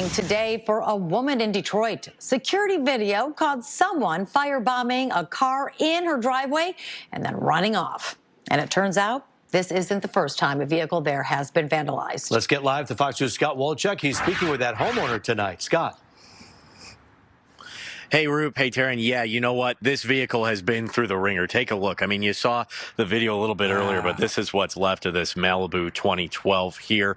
Today for a woman in Detroit. Security video caught someone firebombing a car in her driveway and then running off. And it turns out this isn't the first time a vehicle there has been vandalized. Let's get live to Fox News' Scott Wolchuk. He's speaking with that homeowner tonight. Scott. Hey, Roop. Hey, Taryn. Yeah, you know what? This vehicle has been through the ringer. Take a look. I mean, you saw the video a little bit earlier, but this is what's left of this Malibu 2012 here.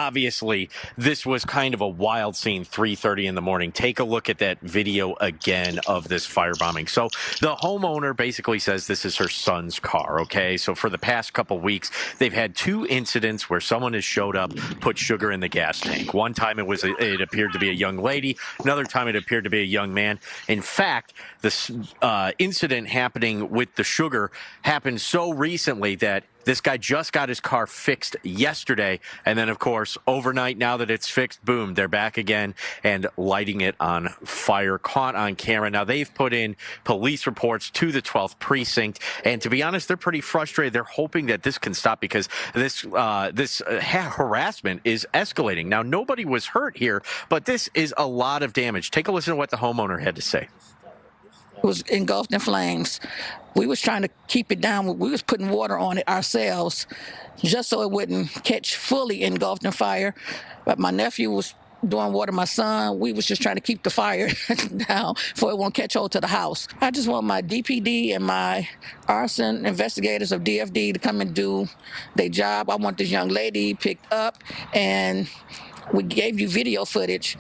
Obviously, this was kind of a wild scene, 3:30 in the morning. Take a look at that video again of this firebombing. So the homeowner basically says this is her son's car, okay? So for the past couple weeks, they've had two incidents where someone has showed up, put sugar in the gas tank. One time it appeared to be a young lady. Another time it appeared to be a young man. In fact, this incident happening with the sugar happened so recently that this guy just got his car fixed yesterday. And then, of course, overnight, now that it's fixed, boom, they're back again and lighting it on fire, caught on camera. Now, they've put in police reports to the 12th precinct. And to be honest, they're pretty frustrated. They're hoping that this can stop because this harassment is escalating. Now, nobody was hurt here, but this is a lot of damage. Take a listen to what the homeowner had to say. It was engulfed in flames. We was trying to keep it down. We was putting water on it ourselves just so it wouldn't catch fully engulfed in fire. But my nephew was doing water, my son. We was just trying to keep the fire down so it won't catch hold to the house. I just want my DPD and my arson investigators of DFD to come and do their job. I want this young lady picked up, and we gave you video footage.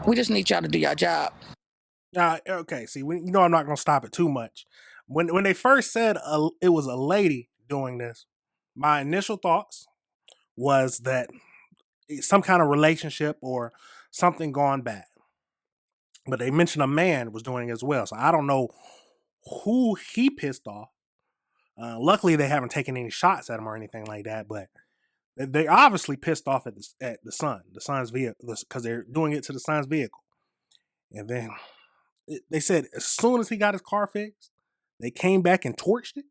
We just need y'all to do your job. Okay, see, I'm not going to stop it too much. When they first said it was a lady doing this, my initial thoughts was that some kind of relationship or something gone bad. But they mentioned a man was doing it as well, so I don't know who he pissed off. Luckily, they haven't taken any shots at him or anything like that, but they obviously pissed off at the son's vehicle, because they're doing it to the son's vehicle. And then they said as soon as he got his car fixed, they came back and torched it.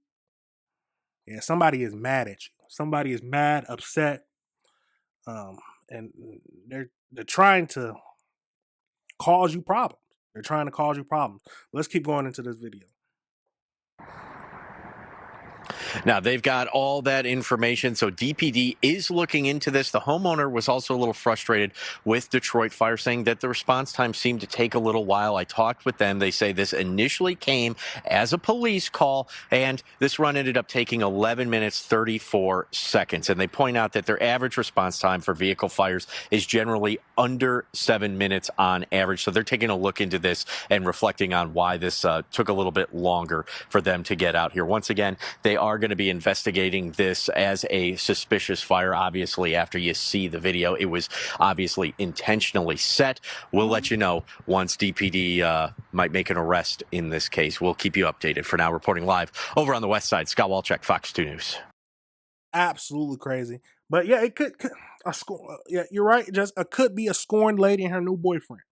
Yeah, somebody is mad at you. Somebody is mad, upset, and they're trying to cause you problems. They're trying to cause you problems. Let's keep going into this video. Now, they've got all that information, so DPD is looking into this. The homeowner was also a little frustrated with Detroit Fire, saying that the response time seemed to take a little while. I talked with them. They say this initially came as a police call, and this run ended up taking 11 minutes, 34 seconds. And they point out that their average response time for vehicle fires is generally under 7 minutes on average. So they're taking a look into this and reflecting on why this took a little bit longer for them to get out here. Once again, they are going to be investigating this as a suspicious fire. Obviously, after you see the video, it was obviously intentionally set. We'll let you know once DPD might make an arrest in this case. We'll keep you updated. For now, reporting live over on the west side, Scott Wolchuk, Fox 2 News. Absolutely crazy. But yeah, it could yeah, you're right. It could be a scorned lady and her new boyfriend.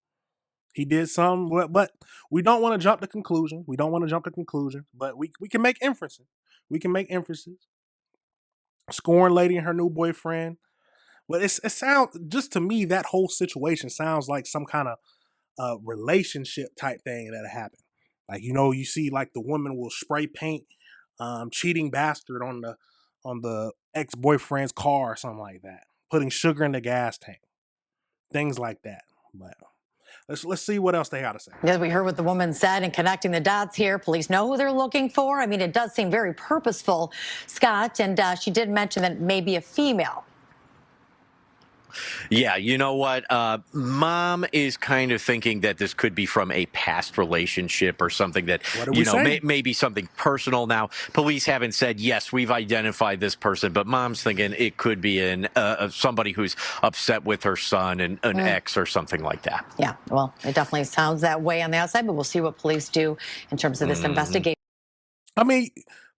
He did some, but we don't want to jump to conclusions. But we can make inferences. Scorned lady and her new boyfriend. But it sounds, just to me, that whole situation sounds like some kind of relationship type thing that happened. Like, you see like the woman will spray paint cheating bastard on the ex-boyfriend's car or something like that. Putting sugar in the gas tank. Things like that. But let's see what else they got to say. As we heard what the woman said and connecting the dots here, police know who they're looking for. I mean, it does seem very purposeful, Scott, and she did mention that it may be a female. Yeah, you know what? Mom is kind of thinking that this could be from a past relationship or something that, maybe something personal. Now, police haven't said, yes, we've identified this person, but mom's thinking it could be somebody who's upset with her son and an ex or something like that. Yeah, well, it definitely sounds that way on the outside, but we'll see what police do in terms of this investigation. I mean,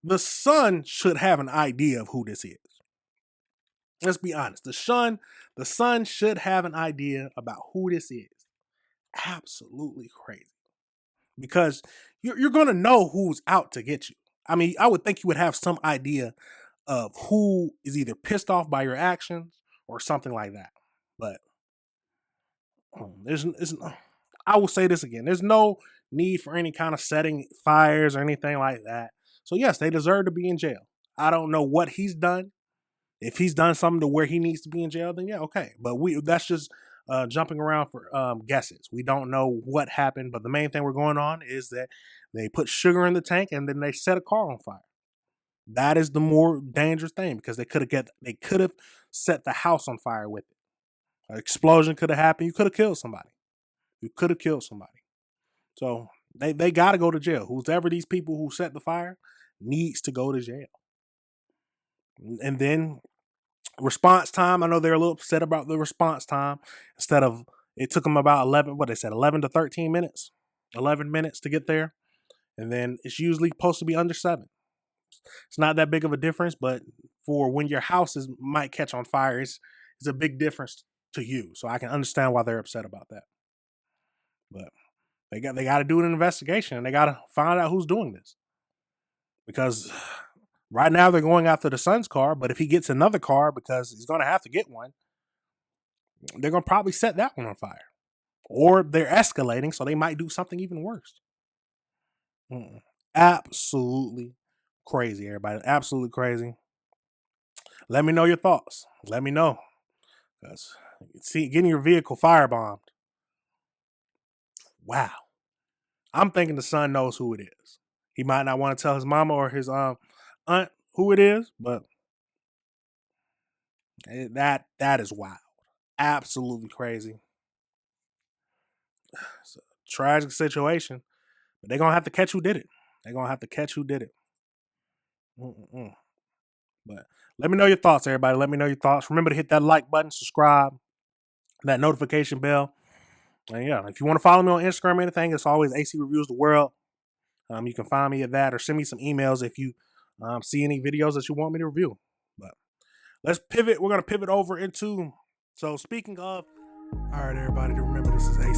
the son should have an idea of who this is. Let's be honest. The son should have an idea about who this is. Absolutely crazy. Because you're going to know who's out to get you. I mean, I would think you would have some idea of who is either pissed off by your actions or something like that. But I will say this again. There's no need for any kind of setting fires or anything like that. So yes, they deserve to be in jail. I don't know what he's done. If he's done something to where he needs to be in jail, then yeah, okay. But that's just jumping around for guesses. We don't know what happened, but the main thing we're going on is that they put sugar in the tank and then they set a car on fire. That is the more dangerous thing because they could have set the house on fire with it. An explosion could have happened. You could have killed somebody. So they got to go to jail. Whoever these people who set the fire needs to go to jail. And then response time. I know they're a little upset about the response time. Instead of it took them about 11 to 13 minutes, 11 minutes to get there, and then it's usually supposed to be under 7. It's not that big of a difference, but for when your houses might catch on fire, it's a big difference to you. So I can understand why they're upset about that. But they got to do an investigation and they got to find out who's doing this. Because right now they're going after the son's car, but if he gets another car, because he's going to have to get one, they're going to probably set that one on fire. Or they're escalating, so they might do something even worse. Absolutely crazy, everybody. Absolutely crazy. Let me know your thoughts. Let me know. Because getting your vehicle firebombed. Wow. I'm thinking the son knows who it is. He might not want to tell his mama or his aunt who it is, but that is wild. Absolutely crazy. It's a tragic situation, but they're going to have to catch who did it. But let me know your thoughts, everybody. Let me know your thoughts. Remember to hit that like button, subscribe, that notification bell. And yeah, if you want to follow me on Instagram or anything, it's always AC Reviews the World. You can find me at that or send me some emails if you see any videos that you want me to review. But let's pivot. We're going to pivot over into, so speaking of, all right, everybody, remember this is AC